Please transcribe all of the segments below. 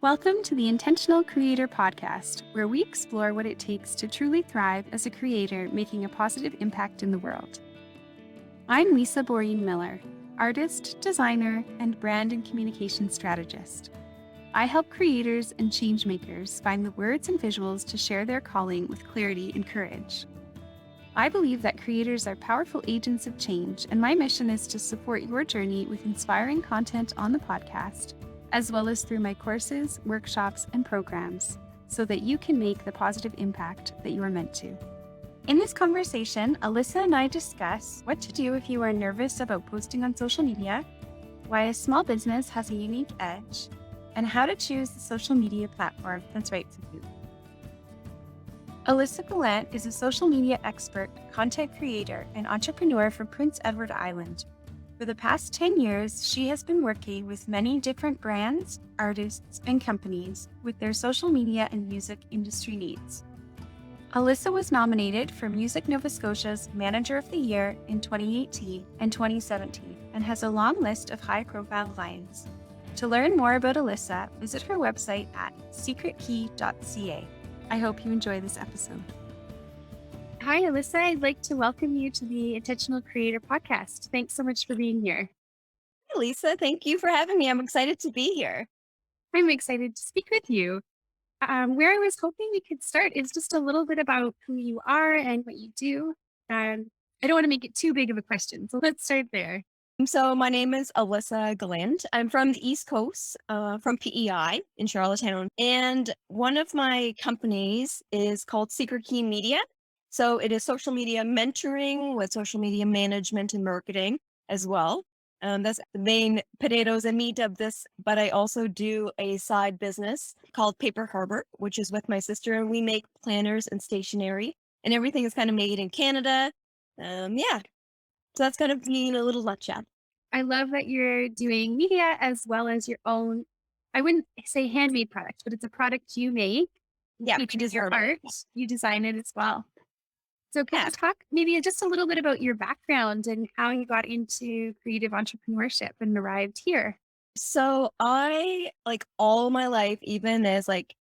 Welcome to the Intentional Creator Podcast, where we explore what it takes to truly thrive as a creator making a positive impact in the world. I'm Lisa Boreen Miller, artist, designer, and brand and communication strategist. I help creators and change makers find the words and visuals to share their calling with clarity and courage. I believe that creators are powerful agents of change, and my mission is to support your journey with inspiring content on the podcast, as well as through my courses, workshops, and programs, so that you can make the positive impact that you are meant to. In this conversation, Alyssa and I discuss what to do if you are nervous about posting on social media, why a small business has a unique edge, and how to choose the social media platform that's right for you. Alyssa Galant is a social media expert, content creator, and entrepreneur from Prince Edward Island. For the past 10 years, she has been working with many different brands, artists, and companies with their social media and music industry needs. Alyssa was nominated for Music Nova Scotia's Manager of the Year in 2018 and 2017 and has a long list of high-profile clients. To learn more about Alyssa, visit her website at secretkey.ca. I hope you enjoy this episode. Hi, Alyssa. I'd like to welcome you to the Intentional Creator Podcast. Thanks so much for being here. Hi, Lisa. Thank you for having me. I'm excited to be here. I'm excited to speak with you. Where I was hoping we could start is just a little bit about who you are and what you do. I don't want to make it too big of a question, so let's start there. So my name is Alyssa Galant. I'm from the East Coast, from PEI in Charlottetown. And one of my companies is called Secret Key Media. So it is social media mentoring with social media management and marketing as well. That's the main potatoes and meat of this. But I also do a side business called Paper Harbor, which is with my sister. And we make planners and stationery. And everything is kind of made in Canada. So that's kind of me in a little nutshell. I love that you're doing media as well as your own, I wouldn't say handmade product, but it's a product you make. Yeah, Which is your art. You design it as well. So can you talk maybe just a little bit about your background and how you got into creative entrepreneurship and arrived here? So I, like all my life, even as like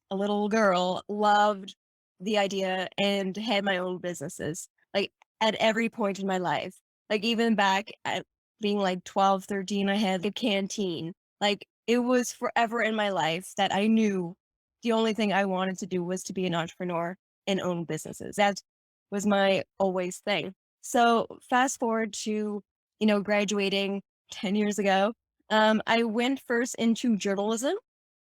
a little girl, loved the idea and had my own businesses, like at every point in my life. Like even back at being like 12, 13, I had a canteen. Like it was forever in my life that I knew the only thing I wanted to do was to be an entrepreneur and own businesses. That was my always thing. So fast forward to, graduating 10 years ago, I went first into journalism.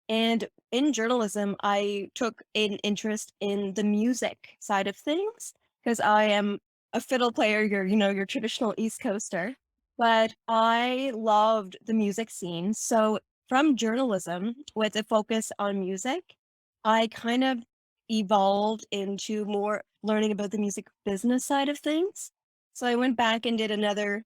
And in journalism, I took an interest in the music side of things because I am a fiddle player, your traditional East Coaster. But I loved the music scene. So from journalism with a focus on music, I kind of evolved into more learning about the music business side of things. So I went back and did another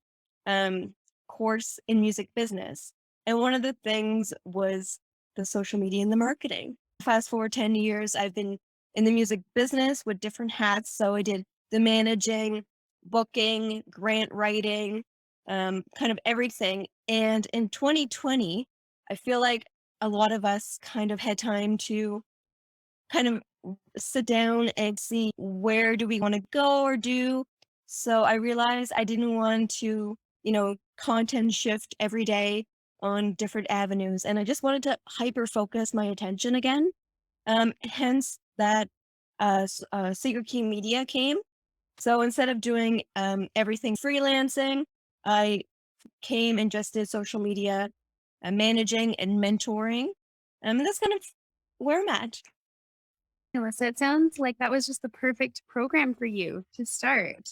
course in music business. And one of the things was the social media and the marketing. Fast forward 10 years, I've been in the music business with different hats. So I did the managing, booking, grant writing, kind of everything. And in 2020, I feel like a lot of us kind of had time to kind of sit down and see where do we want to go or do. So I realized I didn't want to, content shift every day on different avenues. And I just wanted to hyper focus my attention again. Hence that Secret Key Media came. So instead of doing everything freelancing, I came and just did social media managing and mentoring. And that's kind of where I'm at. Alyssa, it sounds like that was just the perfect program for you to start.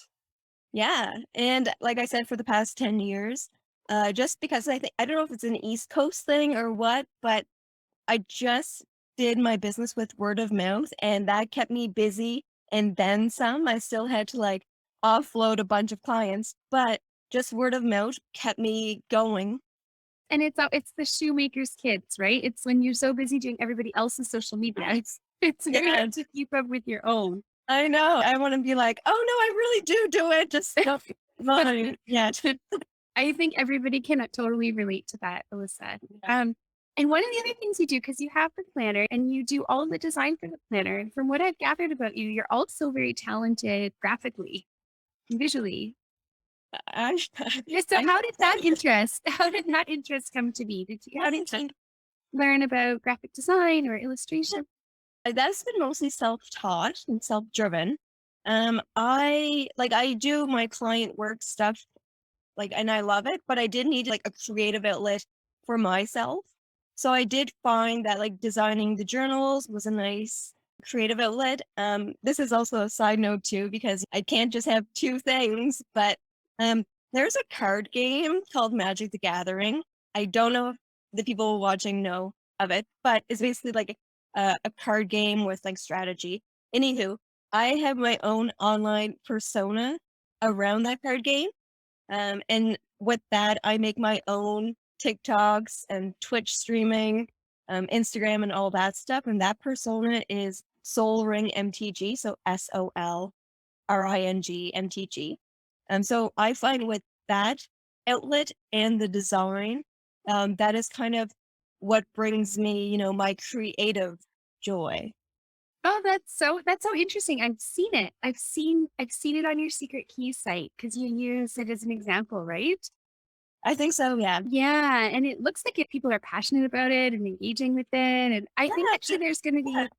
Yeah. And like I said, for the past 10 years, just because I don't know if it's an East Coast thing or what, but I just did my business with word of mouth and that kept me busy. And then some, I still had to like offload a bunch of clients, but just word of mouth kept me going. And it's the shoemaker's kids, right? It's when you're so busy doing everybody else's social media. It's very hard to keep up with your own. I know. I want to be like, oh no, I really do it. Just yeah. I think everybody can totally relate to that, Alyssa. And one of the other things you do, because you have the planner and you do all of the design for the planner, and from what I've gathered about you, you're also very talented graphically and visually. I, Yeah, so I, how did that interest, how did that interest come to be? How did you learn about graphic design or illustration? that's been mostly self-taught and self-driven. I do my client work stuff, and I love it, but I did need like a creative outlet for myself. So I did find that like designing the journals was a nice creative outlet. This is also a side note too, because I can't just have two things, but um, there's a card game called Magic the Gathering. I don't know if the people watching know of it, but it's basically like a card game with like strategy. Anywho, I have my own online persona around that card game. And with that, I make my own TikToks and Twitch streaming, Instagram, and all that stuff. And that persona is Soul Ring MTG, so SOLRING MTG. So I find with that outlet and the design, that is kind of what brings me, my creative joy. Oh, that's so interesting. I've seen it. I've seen it on your secret key site because you use it as an example, right? I think so, yeah. Yeah, and it looks like if people are passionate about it and engaging with it, and I think actually there's going to Yeah. be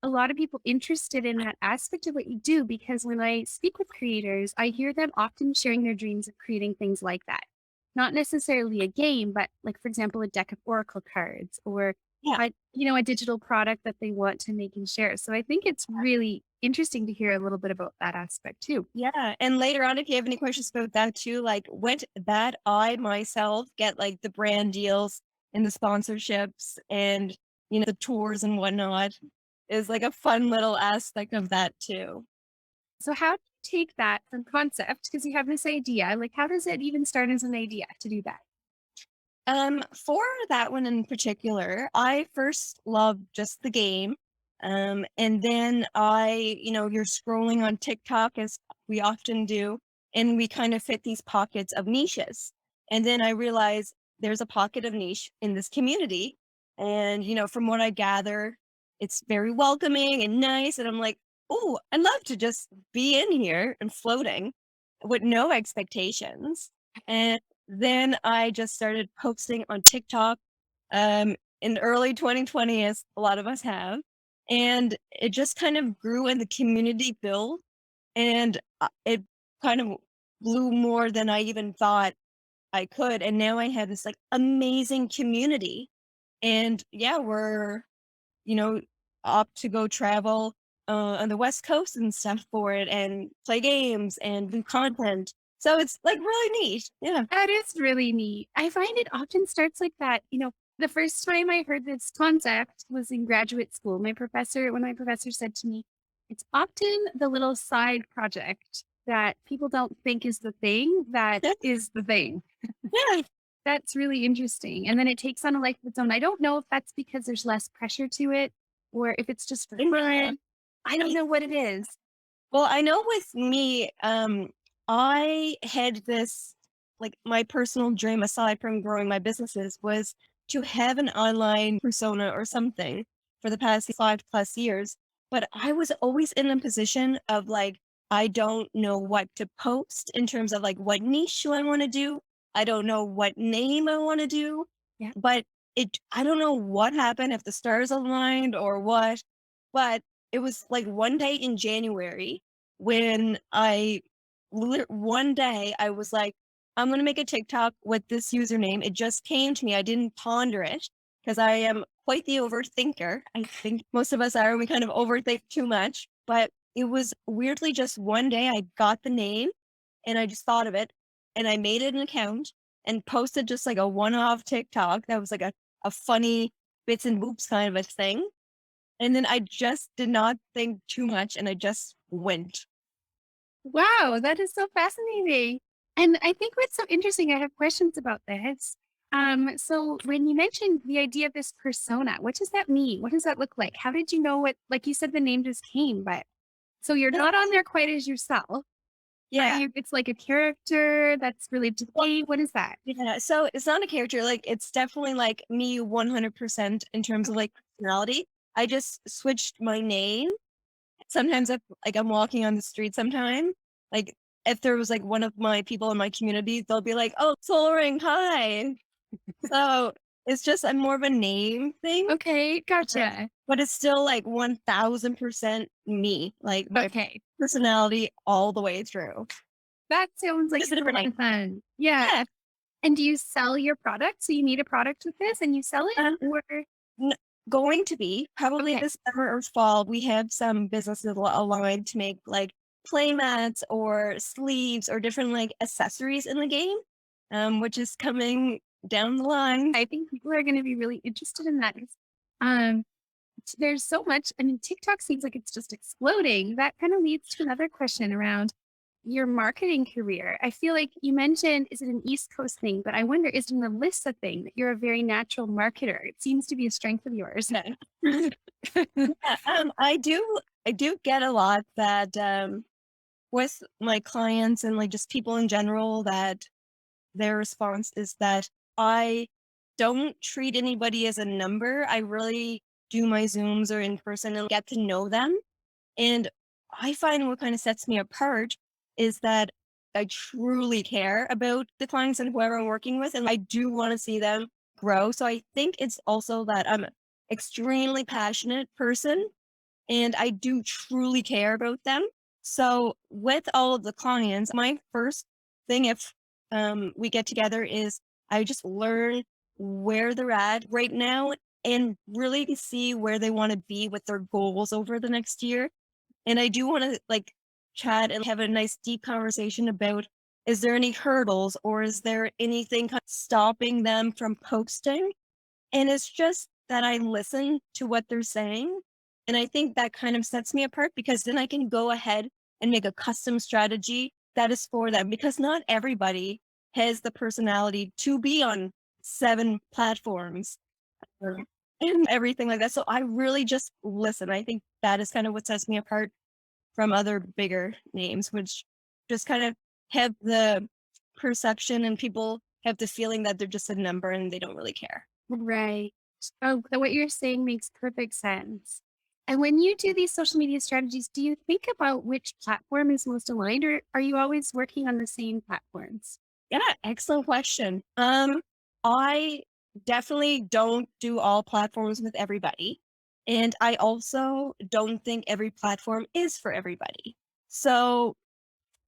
a lot of people interested in that aspect of what you do because when I speak with creators, I hear them often sharing their dreams of creating things like that. Not necessarily a game, but like for example, a deck of oracle cards or Yeah. a digital product that they want to make and share. So I think it's really interesting to hear a little bit about that aspect too. Yeah, and later on, if you have any questions about that too, like with that, I myself get like the brand deals and the sponsorships and the tours and whatnot is like a fun little aspect of that too. So how do you take that from concept because you have this idea? Like how does it even start as an idea to do that? For that one in particular, I first loved just the game. And then you're scrolling on TikTok as we often do, and we kind of fit these pockets of niches. And then I realized there's a pocket of niche in this community. And, from what I gather, it's very welcoming and nice. And I'm like, oh, I'd love to just be in here and floating with no expectations. And then I just started posting on TikTok in early 2020, as a lot of us have. And it just kind of grew and the community built. And it kind of blew more than I even thought I could. And now I have this like amazing community. And yeah, we're, you know, opt to go travel on the West Coast and stuff for it and play games and do content. So it's like really neat. Yeah. That is really neat. I find it often starts like that. The first time I heard this concept was in graduate school. When my professor said to me, it's often the little side project that people don't think is the thing that Yeah. is the thing. Yeah. That's really interesting. And then it takes on a life of its own. I don't know if that's because there's less pressure to it or if it's just for fun. I don't know what it is. Well, I know with me, I had this like my personal dream aside from growing my businesses was to have an online persona or something for the past 5+ years. But I was always in a position of like, I don't know what to post in terms of like what niche do I want to do. I don't know what name I want to do. Yeah. But I don't know what happened, if the stars aligned or what. But it was like one day in January when one day I was like, I'm going to make a TikTok with this username. It just came to me. I didn't ponder it because I am quite the overthinker. I think most of us are. We kind of overthink too much. But it was weirdly just one day I got the name and I just thought of it and I made it an account and posted just like a one-off TikTok that was like a funny bits and boops kind of a thing. And then I just did not think too much and I just went. Wow, that is so fascinating. And I think what's so interesting, I have questions about this. So when you mentioned the idea of this persona, what does that mean? What does that look like? How did you know like you said, the name just came, but so you're not on there quite as yourself. Yeah. It's like a character that's really delayed. What is that? Yeah, so it's not a character, like, it's definitely, like, me 100% in terms of, like, personality. I just switched my name. Sometimes if, like, I'm walking on the street sometime, like, if there was, like, one of my people in my community, they'll be like, "Oh, Soul Ring, hi." So, it's just a more of a name thing, Okay, uh, gotcha. but it's still, like, 1000% me, like, my Okay. personality all the way through. That sounds like Just a a different lot name. of fun. Yeah. Yeah, And do you sell your product? So you made a product with this and you sell it? uh Or N going to be probably okay. this summer or fall, we have some businesses aligned to make, like, play mats or sleeves or different, like, accessories in the game, which is coming down the line. I think people are gonna be really interested in that. Um, there's so much. I mean, TikTok seems like it's just exploding. That kind of leads to another question around your marketing career. I feel like you mentioned, is it an East Coast thing? But I wonder, is it an Alyssa thing that you're a very natural marketer? It seems to be a strength of yours. No. Yeah, I do get a lot that, with my clients and, like, just people in general, that their response is that I don't treat anybody as a number. I really do my Zooms or in person and get to know them. And I find what kind of sets me apart is that I truly care about the clients and whoever I'm working with, and I do want to see them grow. So I think it's also that I'm an extremely passionate person and I do truly care about them. So with all of the clients, my first thing if we get together is I just learn where they're at right now and really to see where they want to be with their goals over the next year. And I do want to, like, chat and have a nice deep conversation about, is there any hurdles or is there anything stopping them from posting? And it's just that I listen to what they're saying. And I think that kind of sets me apart because then I can go ahead and make a custom strategy that is for them because not everybody has the personality to be on 7 platforms or and everything like that. So I really just listen. I think that is kind of what sets me apart from other bigger names, which just kind of have the perception and people have the feeling that they're just a number and they don't really care. Right. Oh, what you're saying makes perfect sense. And when you do these social media strategies, do you think about which platform is most aligned, or are you always working on the same platforms? Yeah, excellent question. I definitely don't do all platforms with everybody. And I also don't think every platform is for everybody. So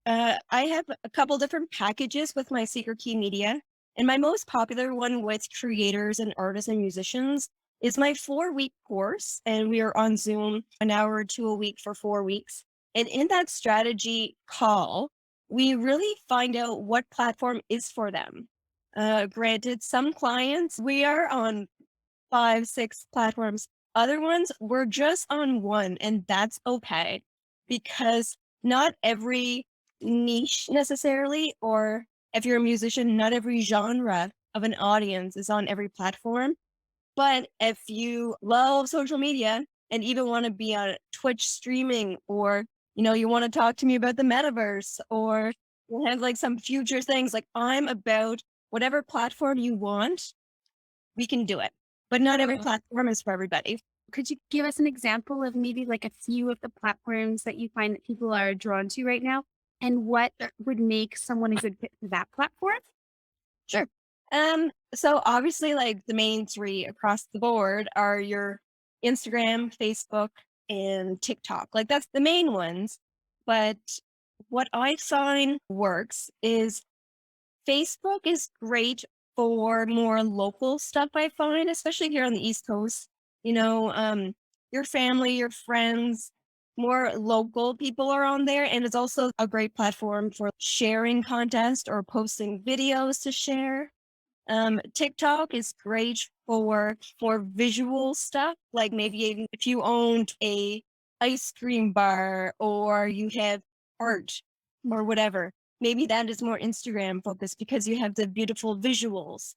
I have a couple different packages with my Secret Key Media, and my most popular one with creators and artists and musicians is my 4-week course. And we are on Zoom an hour or two a week for 4 weeks. And in that strategy call, we really find out what platform is for them. Granted, some clients, we are on 5, 6 platforms. Other ones, we're just on one, and that's okay because not every niche necessarily, or if you're a musician, not every genre of an audience is on every platform. But if you love social media and even want to be on Twitch streaming, or you want to talk to me about the metaverse, or you have like some future things, like I'm about whatever platform you want, we can do it. But not every platform is for everybody. Could you give us an example of maybe like a few of the platforms that you find that people are drawn to right now, and what would make someone a good fit for that platform? Sure. So obviously, like the main three across the board are your Instagram, Facebook, and TikTok. Like that's the main ones. But what I find works is Facebook is great for more local stuff, I find, especially here on the East Coast. You know, your family, your friends, more local people are on there. And it's also a great platform for sharing content or posting videos to share. TikTok is great for more visual stuff, like maybe even if you owned a ice cream bar or you have art or whatever. Maybe that is more Instagram focused because you have the beautiful visuals.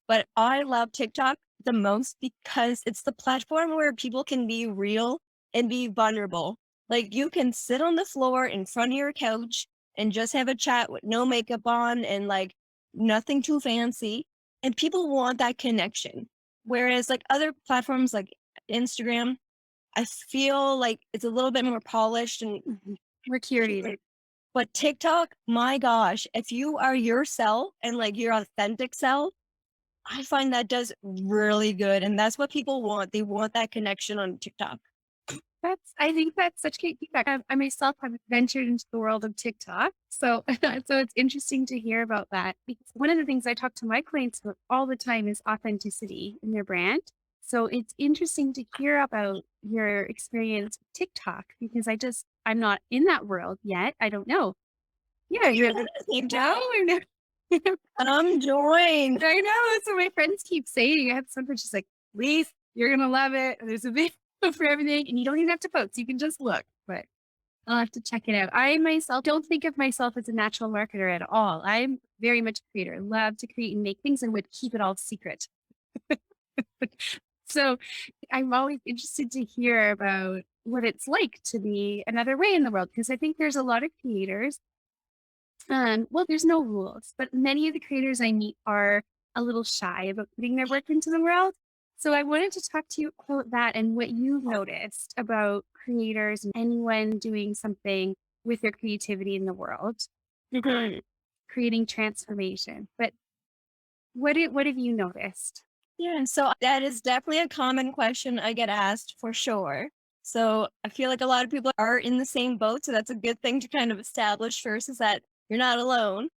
But I love TikTok the most because it's the platform where people can be real and be vulnerable. Like you can sit on the floor in front of your couch and just have a chat with no makeup on and like nothing too fancy. And people want that connection. Whereas like other platforms like Instagram, I feel like it's a little bit more polished and We're curated. but TikTok, my gosh, if you are yourself and like your authentic self, I find that does really good. And that's what people want. They want that connection on TikTok. I think that's such great feedback. I myself have ventured into the world of TikTok. So, so it's interesting to hear about that because one of the things I talk to my clients about all the time is authenticity in their brand. So it's interesting to hear about your experience with TikTok because I'm not in that world yet. I don't know. Yeah, you know, I know. I'm joined. I know. That's what my friends keep saying. I have some friends just like, please, you're gonna love it. There's a video for everything, and you don't even have to post. You can just look. But I'll have to check it out. I myself don't think of myself as a natural marketer at all. I'm very much a creator. I love to create and make things and would keep it all secret. So I'm always interested to hear about what it's like to be another way in the world because I think there's a lot of creators well, there's no rules, but many of the creators I meet are a little shy about putting their work into the world. So I wanted to talk to you about that and what you've noticed about creators and anyone doing something with their creativity in the world, creating transformation. But what have you noticed? Yeah, so that is definitely a common question I get asked for sure. So I feel like a lot of people are in the same boat. So that's a good thing to kind of establish first is that you're not alone.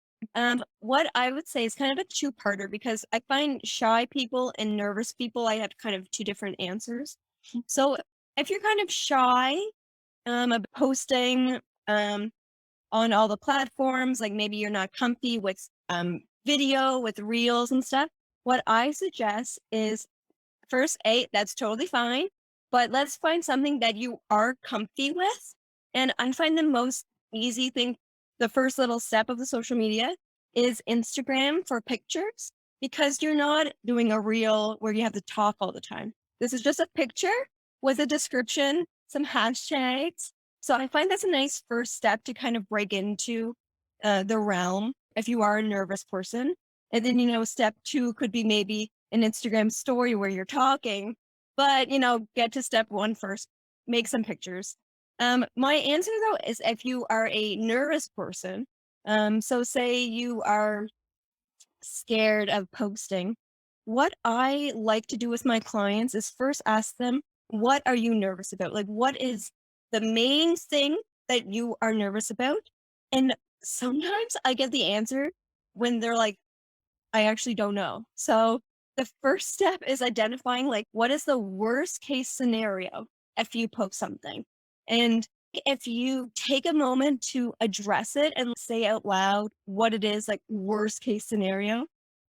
What I would say is kind of a two-parter because I find shy people and nervous people, I have kind of two different answers. So if you're kind of shy about posting on all the platforms, like maybe you're not comfy with video, with reels and stuff, what I suggest is first, that's totally fine, but let's find something that you are comfy with. And I find the most easy thing, the first little step of the social media is Instagram for pictures because you're not doing a reel where you have to talk all the time. This is just a picture with a description, some hashtags. So I find that's a nice first step to kind of break into the realm if you are a nervous person. And then, step two could be maybe an Instagram story where you're talking, but, get to step one first, make some pictures. My answer though is if you are a nervous person, so say you are scared of posting, what I like to do with my clients is first ask them, what are you nervous about? Like, what is the main thing that you are nervous about? And sometimes I get the answer when they're like, I actually don't know. So the first step is identifying like what is the worst case scenario if you post something. And if you take a moment to address it and say out loud what it is, like worst case scenario,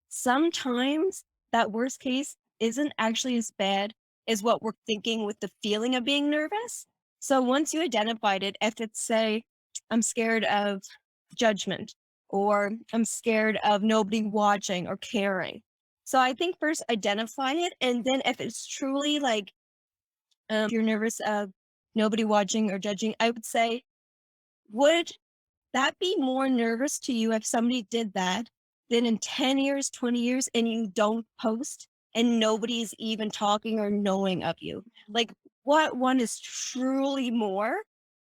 sometimes that worst case isn't actually as bad as what we're thinking with the feeling of being nervous. So once you identified it, if it's say, I'm scared of judgment, or I'm scared of nobody watching or caring. So I think first identify it. And then if it's truly like, if you're nervous of nobody watching or judging, I would say, would that be more nervous to you if somebody did that than in 10 years, 20 years, and you don't post and nobody's even talking or knowing of you? Like, what one is truly more?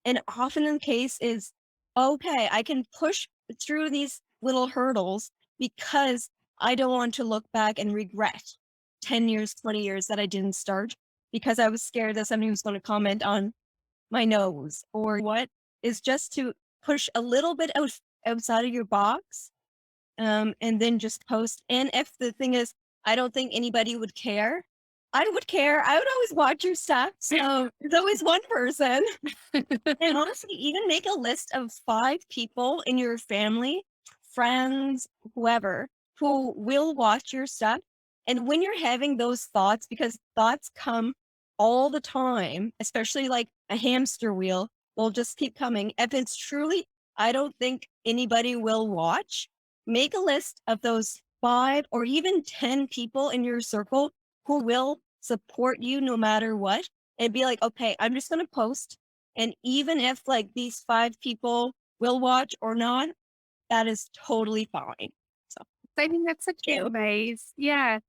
And often the case is, okay, I can push through these little hurdles because I don't want to look back and regret 10 years, 20 years that I didn't start because I was scared that somebody was going to comment on my nose or what is just to push a little bit outside of your box, and then just post. And if the thing is, I don't think anybody would care. I would care. I would always watch your stuff. So there's always one person. And honestly, even make a list of 5 people in your family, friends, whoever, who will watch your stuff. And when you're having those thoughts, because thoughts come all the time, especially like a hamster wheel, they'll just keep coming. If it's truly, I don't think anybody will watch, make a list of those 5 or even 10 people in your circle who will support you no matter what. And be like, okay, I'm just going to post, and even if like these 5 people will watch or not, that is totally fine. So, I think that's such good cute. advice. Yeah.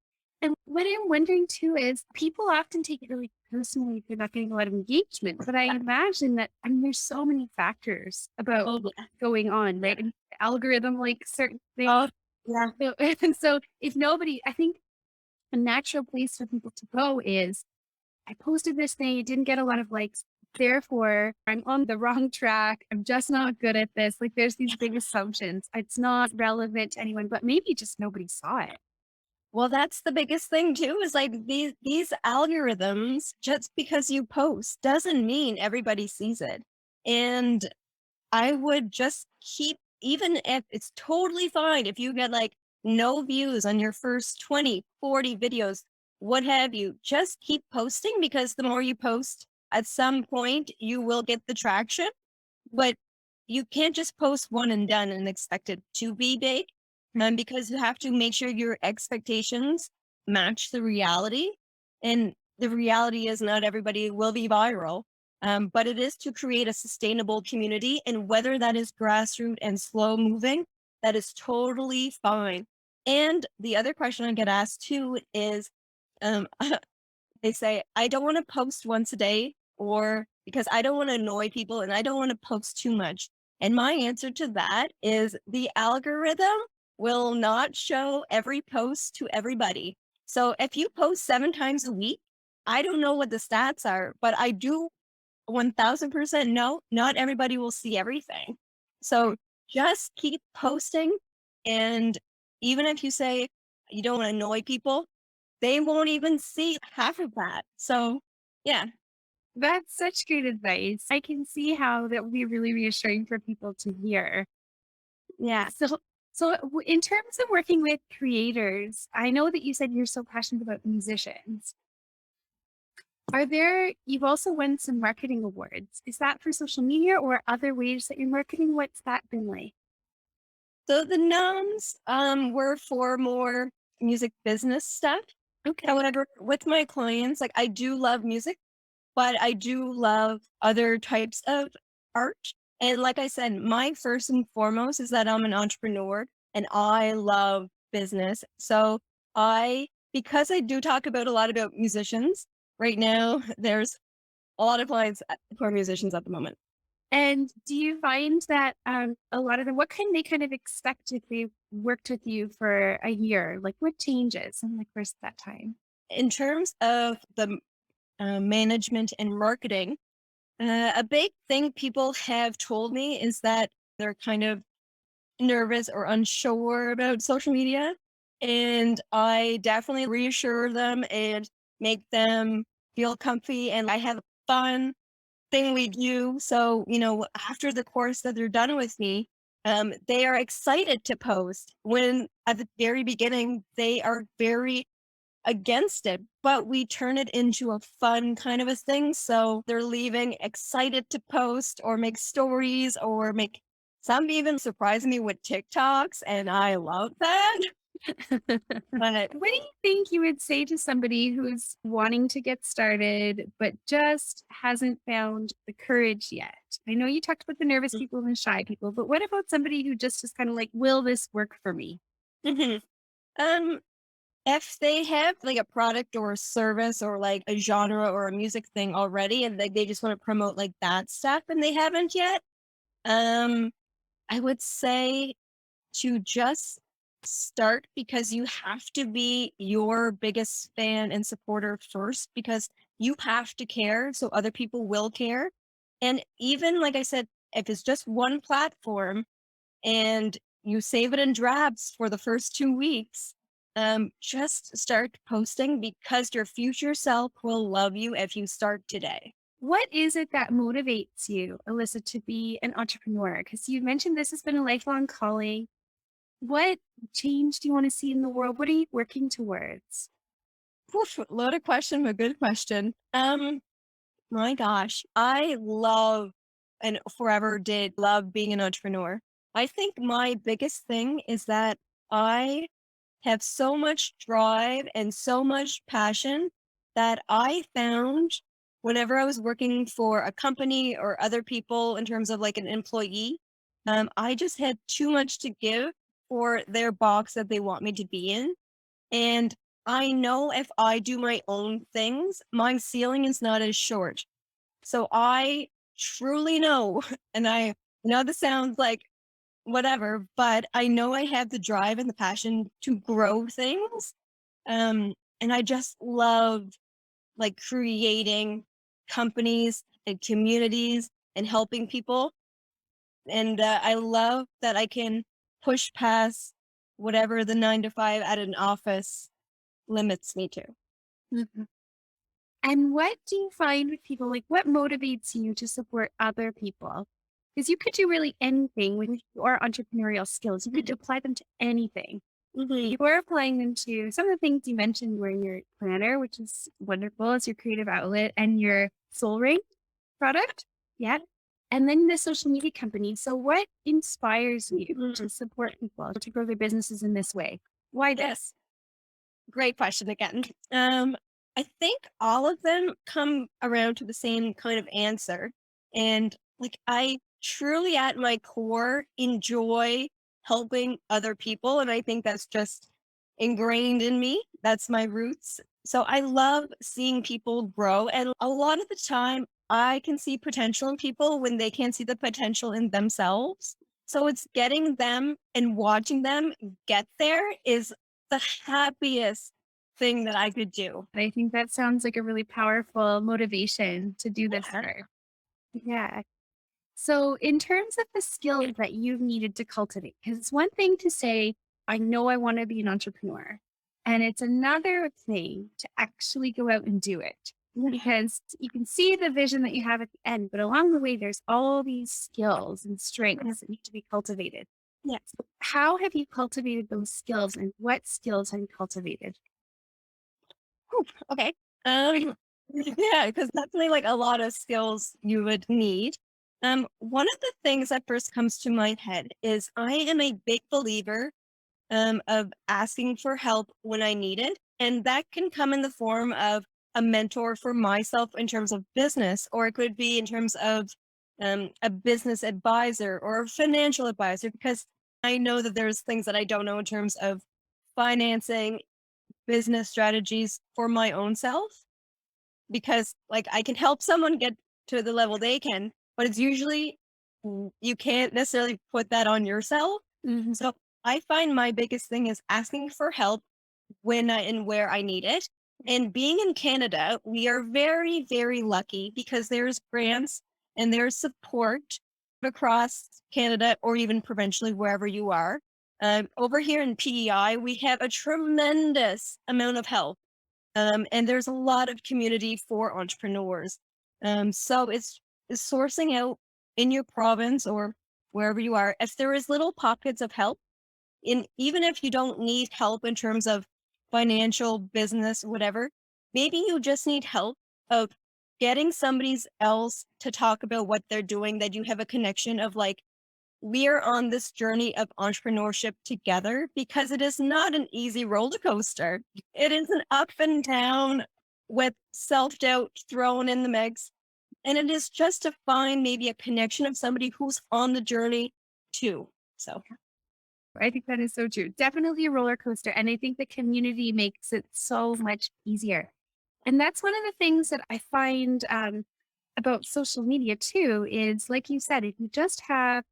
And what I'm wondering too is people often take it really personally if they're not getting a lot of engagement. But I imagine that, I mean, there's so many factors about Oh, what's yeah. going on, right? And the algorithm, like certain things. Oh, yeah. So, and so if nobody, I think a natural place for people to go is I posted this thing, it didn't get a lot of likes. Therefore, I'm on the wrong track. I'm just not good at this. Like there's these big assumptions. It's not relevant to anyone, but maybe just nobody saw it. Well, that's the biggest thing too, is like these algorithms, just because you post doesn't mean everybody sees it. And I would just keep, even if it's totally fine if you get like no views on your first 20, 40 videos, what have you, just keep posting, because the more you post, at some point you will get the traction. But you can't just post one and done and expect it to be big, because you have to make sure your expectations match the reality. And the reality is not everybody will be viral, but it is to create a sustainable community. And whether that is grassroots and slow moving, that is totally fine. And the other question I get asked too is, um, they say, I don't want to post once a day, or because I don't want to annoy people and I don't want to post too much. And my answer to that is the algorithm will not show every post to everybody. So if you post 7 times a week, I don't know what the stats are, but I do 1000% know not everybody will see everything. So just keep posting. And even if you say you don't want to annoy people, they won't even see half of that. So, yeah. That's such good advice. I can see how that would be really reassuring for people to hear. Yeah. So, in terms of working with creators, I know that you said you're so passionate about musicians. Are there, you've also won some marketing awards. Is that for social media or other ways that you're marketing? What's that been like? So the noms were for more music business stuff. Okay. However, with my clients, like I do love music, but I do love other types of art. And like I said, my first and foremost is that I'm an entrepreneur and I love business. So because I do talk about a lot about musicians right now, there's a lot of clients who are musicians at the moment. And do you find that a lot of them, what can they kind of expect if they worked with you for a year? Like what changes in the course of that time? In terms of the management and marketing, a big thing people have told me is that they're kind of nervous or unsure about social media. And I definitely reassure them and make them feel comfy. And I have a fun thing we do. So, after the course that they're done with me, they are excited to post, when at the very beginning, they are very against it, but we turn it into a fun kind of a thing. So they're leaving excited to post or make stories, or make, some even surprise me with TikToks. And I love that. But What do you think you would say to somebody who's wanting to get started, but just hasn't found the courage yet? I know you talked about the nervous people and the shy people, but what about somebody who just is kind of like, will this work for me? Mhm. um, if they have like a product or a service or like a genre or a music thing already, and like they just want to promote like that stuff and they haven't yet, um, I would say to just start, because you have to be your biggest fan and supporter first, because you have to care so other people will care. And even like I said, if it's just one platform and you save it in drafts for the first 2 weeks, just start posting, because your future self will love you if you start today. What is it that motivates you, Alyssa, to be an entrepreneur? Because you mentioned this has been a lifelong calling. What change do you want to see in the world? What are you working towards? Oof, loaded question, but good question. My gosh, I love, and forever did love, being an entrepreneur. I think my biggest thing is that I have so much drive and so much passion that I found whenever I was working for a company or other people in terms of like an employee, I just had too much to give for their box that they want me to be in. And I know if I do my own things, my ceiling is not as short. So I truly know, and I know this sounds like whatever, but I know I have the drive and the passion to grow things. And I just love like creating companies and communities and helping people. And I love that I can push past whatever the 9 to 5 at an office limits me to. Mhm. And what do you find with people? Like, what motivates you to support other people? Because you could do really anything with your entrepreneurial skills. You could apply them to anything. Mhm. You're applying them to some of the things you mentioned were in your planner, which is wonderful as your creative outlet and your soul ring product. Yeah. And then the social media company. So what inspires you to support people to grow their businesses in this way? Why this? Yes. Great question again. I think all of them come around to the same kind of answer. And like I truly at my core enjoy helping other people. And I think that's just ingrained in me. That's my roots. So I love seeing people grow. And a lot of the time I can see potential in people when they can't see the potential in themselves. So it's getting them and watching them get there is the happiest thing that I could do. And I think that sounds like a really powerful motivation to do this Yeah. for. Yeah. So, in terms of the skills that you've needed to cultivate, because it's one thing to say, I know I want to be an entrepreneur. And it's another thing to actually go out and do it. Because you can see the vision that you have at the end, but along the way, there's all these skills and strengths that need to be cultivated. Yes. How have you cultivated those skills and what skills have you cultivated? Whew, okay. Um, yeah, because definitely like a lot of skills you would need. One of the things that first comes to my head is I am a big believer of asking for help when I need it. And that can come in the form of a mentor for myself in terms of business, or it could be in terms of a business advisor or a financial advisor, because I know that there's things that I don't know in terms of financing, business strategies for my own self. Because like I can help someone get to the level they can, but it's usually you can't necessarily put that on yourself. Mhm. So I find my biggest thing is asking for help when and where I need it. And being in Canada, we are very, very lucky because there's grants and there's support across Canada or even provincially, wherever you are. Over here in PEI, we have a tremendous amount of help. And there's a lot of community for entrepreneurs. So it's sourcing out in your province or wherever you are, if there is little pockets of help, in even if you don't need help in terms of financial, business, whatever, maybe you just need help of getting somebody else to talk about what they're doing, that you have a connection of like, we are on this journey of entrepreneurship together because it is not an easy roller coaster. It is an up and down with self doubt thrown in the mix. And it is just to find maybe a connection of somebody who's on the journey too. So, I think that is so true. Definitely a roller coaster. And I think the community makes it so much easier. And that's one of the things that I find about social media too is like you said, if you just have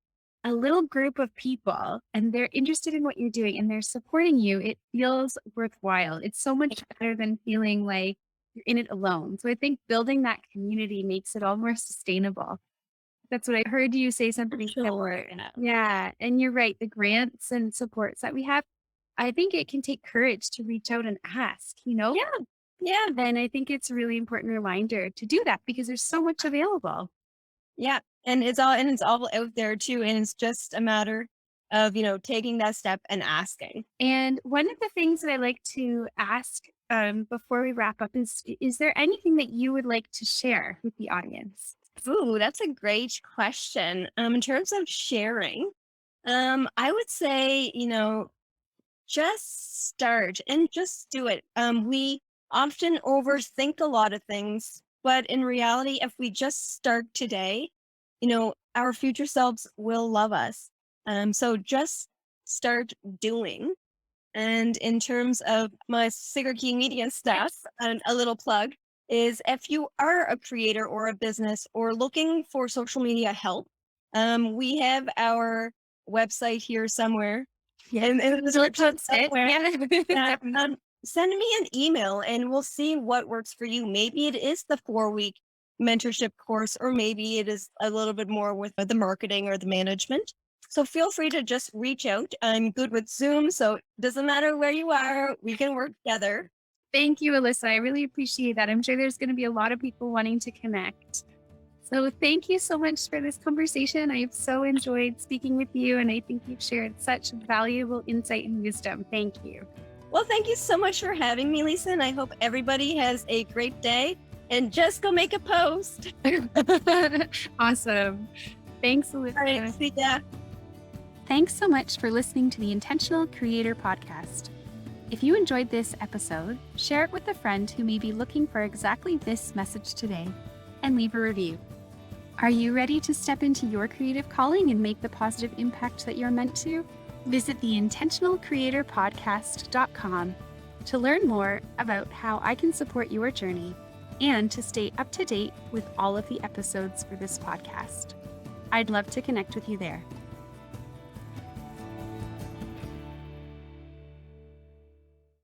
a little group of people and they're interested in what you're doing and they're supporting you, it feels worthwhile. It's so much better than feeling like you're in it alone. So I think building that community makes it all more sustainable. That's what I heard you say something similar. Yeah. And you're right. The grants and supports that we have, I think it can take courage to reach out and ask, yeah, yeah, And I think it's a really important reminder to do that because there's so much available. yeah. And it's all out there too. And it's just a matter of, taking that step and asking. And one of the things that I like to ask before we wrap up is there anything that you would like to share with the audience? Ooh, that's a great question. In terms of sharing, I would say, just start and just do it. We often overthink a lot of things, but in reality, if we just start today, our future selves will love us. So just start doing. And in terms of my Cigar Key Media stuff, and a little plug is if you are a creator or a business or looking for social media help, we have our website here somewhere. And So let's post it. somewhere. Yeah. Send me an email and we'll see what works for you. Maybe it is the 4-week mentorship course, or maybe it is a little bit more with the marketing or the management. So feel free to just reach out. I'm good with Zoom, so it doesn't matter where you are, we can work together. Thank you, Alyssa. I really appreciate that. I'm sure there's going to be a lot of people wanting to connect. So thank you so much for this conversation. I've so enjoyed speaking with you, and I think you've shared such valuable insight and wisdom. Thank you. Well, thank you so much for having me, Lisa, and I hope everybody has a great day. And just go make a post. Awesome. Thanks, Alyssa. All right, see ya. Thanks so much for listening to the Intentional Creator Podcast. If you enjoyed this episode, share it with a friend who may be looking for exactly this message today, and leave a review. Are you ready to step into your creative calling and make the positive impact that you're meant to? Visit theintentionalcreatorpodcast.com to learn more about how I can support your journey and to stay up to date with all of the episodes for this podcast. I'd love to connect with you there.